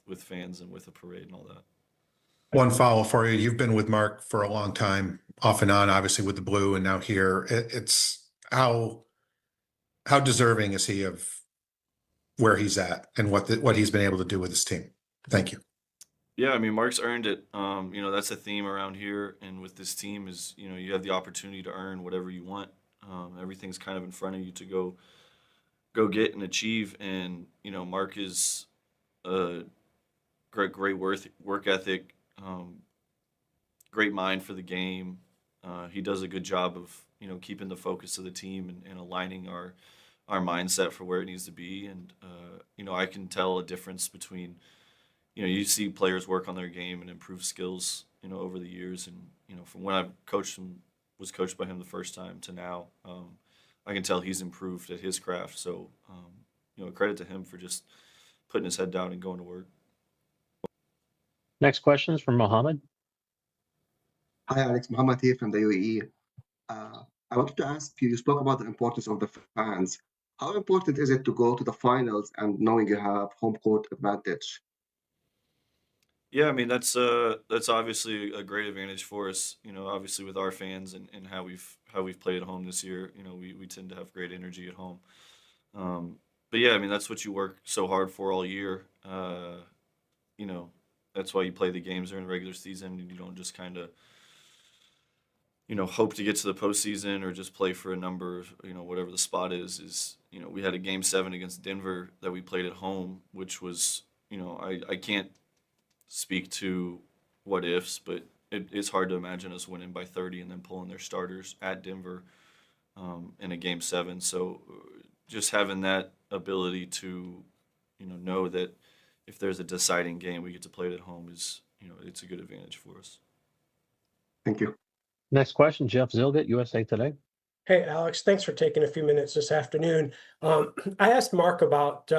with fans and with a parade and all that. One follow for you. You've been with Mark for a long time, off and on, obviously with the Blue and now here. It's how deserving is he of where he's at and what he's been able to do with his team? Thank you. Yeah, I mean, Mark's earned it. That's a theme around here, and with this team is, you have the opportunity to earn whatever you want. Everything's kind of in front of you to go get and achieve, and Mark is a great work ethic, great mind for the game. He does a good job of keeping the focus of the team and aligning our mindset for where it needs to be, and I can tell a difference between you see players work on their game and improve skills, over the years. And, from when I've was coached by him the first time to now, I can tell he's improved at his craft. So, credit to him for just putting his head down and going to work. Next question is from Mohammed. Hi, Alex. Mohammed here from the UAE. I wanted to ask you spoke about the importance of the fans. How important is it to go to the finals and knowing you have home court advantage? Yeah, I mean that's obviously a great advantage for us. Obviously with our fans and how we've played at home this year. We tend to have great energy at home. But yeah, I mean that's what you work so hard for all year. You know, that's why you play the games during the regular season, and you don't just kind of hope to get to the postseason or just play for a number. Whatever the spot is. We had a game 7 against Denver that we played at home, which was I can't speak to what ifs, but it's hard to imagine us winning by 30 and then pulling their starters at Denver in a game 7. So just having that ability to know that if there's a deciding game, we get to play it at home is it's a good advantage for us. Thank you. Next question, Jeff Zilgett, USA Today. Hey, Alex, thanks for taking a few minutes this afternoon. I asked Mark about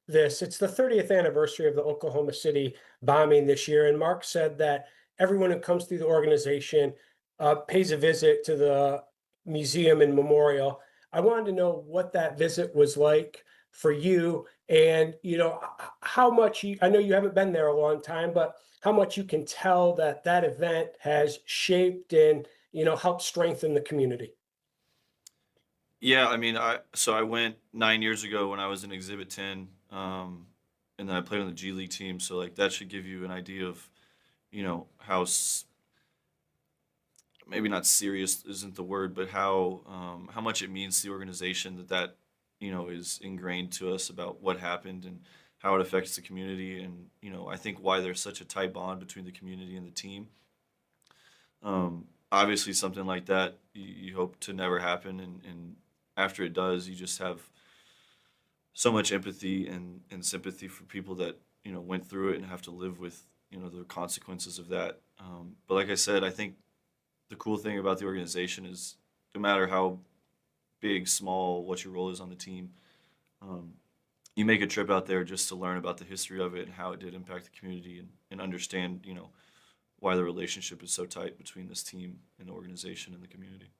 this. It's the 30th anniversary of the Oklahoma City bombing this year, and Mark said that everyone who comes through the organization pays a visit to the museum and memorial. I wanted to know what that visit was like for you, and how much I know you haven't been there a long time, but how much you can tell that that event has shaped and helped strengthen the community. Yeah, I mean, I went 9 years ago when I was in Exhibit 10, and then I played on the G League team. So like that should give you an idea of how maybe not serious isn't the word, but how much it means to the organization that is ingrained to us about what happened and how it affects the community. And I think why there's such a tight bond between the community and the team. Obviously something like that you hope to never happen, and after it does, you just have so much empathy and sympathy for people that went through it and have to live with the consequences of that. But like I said, I think the cool thing about the organization is no matter how big, small, what your role is on the team, you make a trip out there just to learn about the history of it and how it did impact the community, and understand why the relationship is so tight between this team and the organization and the community.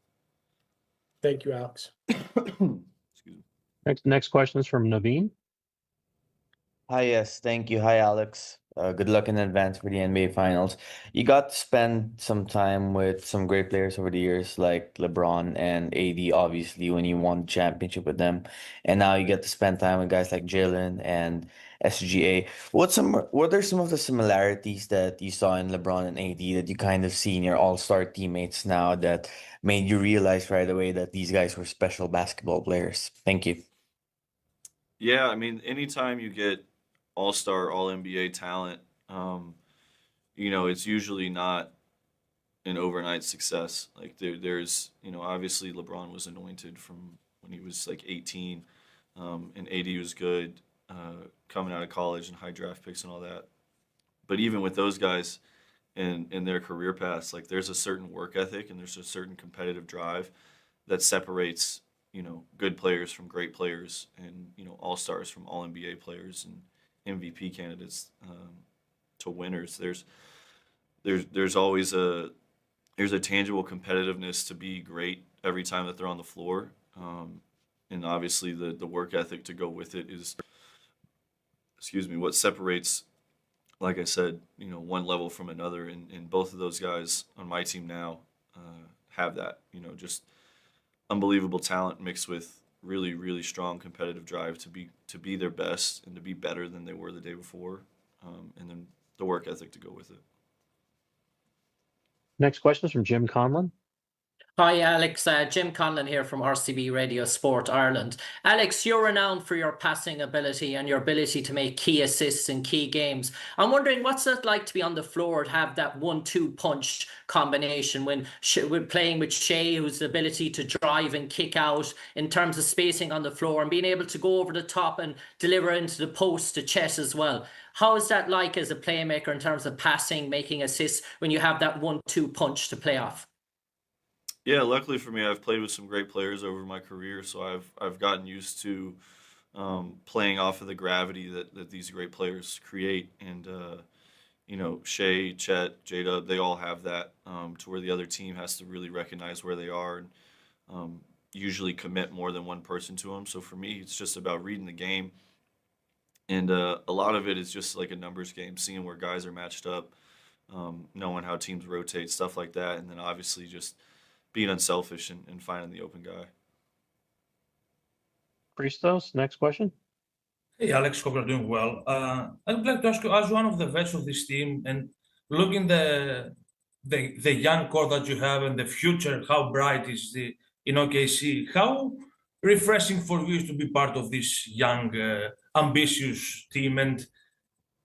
Thank you, Alex. Excuse me. Next question is from Naveen. Hi, yes, thank you. Hi, Alex. Good luck in advance for the NBA Finals. You got to spend some time with some great players over the years, like LeBron and AD, obviously, when you won the championship with them. And now you get to spend time with guys like Jalen and SGA. What are some of the similarities that you saw in LeBron and AD that you kind of see in your all-star teammates now that made you realize right away that these guys were special basketball players? Thank you. Yeah, I mean, anytime you get all-star, all-NBA talent, it's usually not an overnight success. Like there's, obviously LeBron was anointed from when he was like 18, and AD was good coming out of college and high draft picks and all that. But even with those guys in their career paths, like there's a certain work ethic and there's a certain competitive drive that separates, good players from great players, and all-stars from all-NBA players and MVP candidates to winners. There's always a tangible competitiveness to be great every time that they're on the floor, and obviously the work ethic to go with it is, what separates like I said, one level from another, and both of those guys on my team now have that. Just unbelievable talent mixed with really, really strong competitive drive to be their best and to be better than they were the day before, and then the work ethic to go with it. Next question is from Jim Conlon. Hi, Alex. Jim Conlon here from RCB Radio Sport Ireland. Alex, you're renowned for your passing ability and your ability to make key assists in key games. I'm wondering, what's it like to be on the floor and have that 1-2 punch combination when we're playing with Shea, whose ability to drive and kick out in terms of spacing on the floor and being able to go over the top and deliver into the post to Chet as well. How is that like as a playmaker in terms of passing, making assists when you have that 1-2 punch to play off? Yeah, luckily for me, I've played with some great players over my career, so I've gotten used to playing off of the gravity that these great players create, and Shea, Chet, J-Dub, they all have that, to where the other team has to really recognize where they are and usually commit more than one person to them. So for me, it's just about reading the game, and a lot of it is just like a numbers game, seeing where guys are matched up, knowing how teams rotate, stuff like that, and then obviously just being unselfish and finding the open guy. Christos, next question. Hey Alex, hope you're doing well. I would like to ask you, as one of the vets of this team, and looking the young core that you have and the future, how bright is the in OKC? How refreshing for you is to be part of this young, ambitious team? And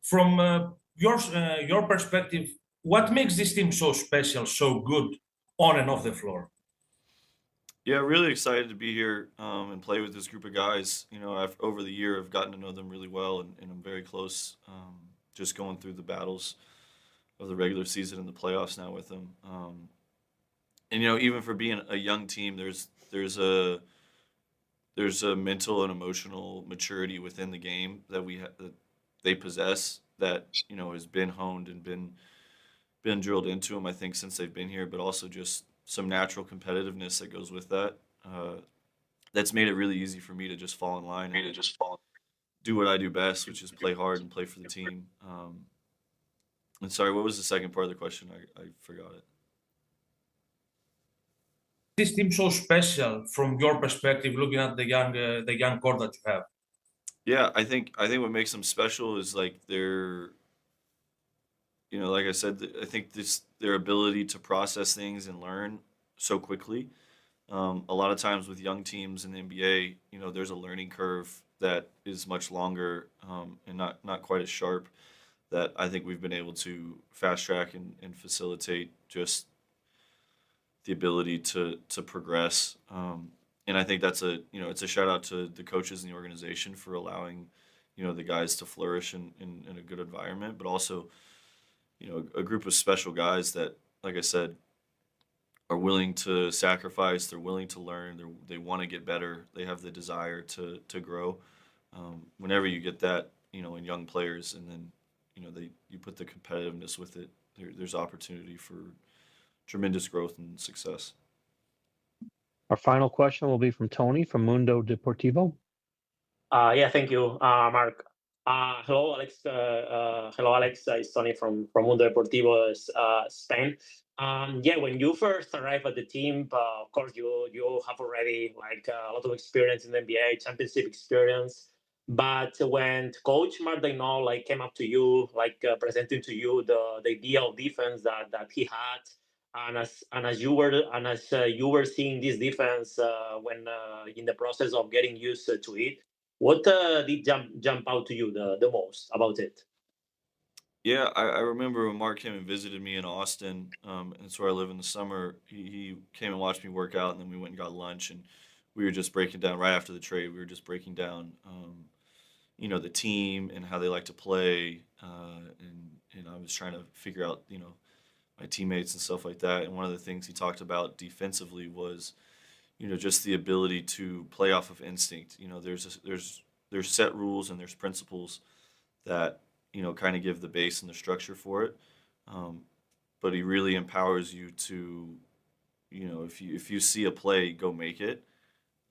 from your perspective, what makes this team so special, so good, on and off the floor? Yeah, really excited to be here and play with this group of guys. I've over the year I've gotten to know them really well, and I'm very close. Just going through the battles of the regular season and the playoffs now with them. And even for being a young team, there's a mental and emotional maturity within the game that they possess that has been honed and been drilled into them, I think, since they've been here, but also just some natural competitiveness that goes with that. That's made it really easy for me to just fall in line and do what I do best, which is play hard and play for the team. And sorry, what was the second part of the question? I forgot it. This team so special from your perspective, looking at the young core that you have? Yeah, I think what makes them special is like like I said, I think their ability to process things and learn so quickly. A lot of times with young teams in the NBA, there's a learning curve that is much longer and not quite as sharp. That I think we've been able to fast track and facilitate just the ability to progress. And I think that's it's a shout out to the coaches in the organization for allowing the guys to flourish in a good environment, but also a group of special guys that, like I said, are willing to sacrifice. They're willing to learn. They want to get better. They have the desire to grow. Whenever you get that, in young players, and then you put the competitiveness with it, there's opportunity for tremendous growth and success. Our final question will be from Tony from Mundo Deportivo. Yeah, thank you, Mark. Hello, Alex. Hello, Alex. It's Tony from Mundo Deportivo, Spain. Yeah, when you first arrived at the team, of course, you have already a lot of experience in the NBA, championship experience. But when Coach Mark Daigneault came up to you, presenting to you the ideal defense that he had, and as you were seeing this defense when in the process of getting used to it, what did jump out to you the most about it? Yeah, I remember when Mark came and visited me in Austin. That's where I live in the summer. He came and watched me work out, and then we went and got lunch, and we were just breaking down right after the trade. We were just breaking down, the team and how they like to play, and I was trying to figure out, my teammates and stuff like that. And one of the things he talked about defensively was, just the ability to play off of instinct. There's set rules and there's principles that kind of give the base and the structure for it. But he really empowers you to, if you see a play, go make it.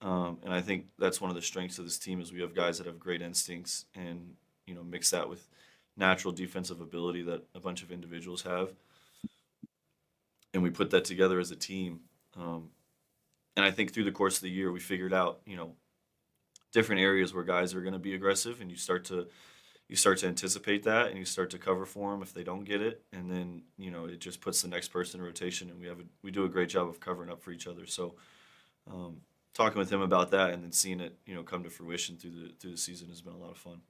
And I think that's one of the strengths of this team is we have guys that have great instincts and mix that with natural defensive ability that a bunch of individuals have. And we put that together as a team. And I think through the course of the year, we figured out, different areas where guys are going to be aggressive, and you start to anticipate that, and you start to cover for them if they don't get it, and then it just puts the next person in rotation, and we do a great job of covering up for each other. So talking with him about that and then seeing it come to fruition through the season has been a lot of fun.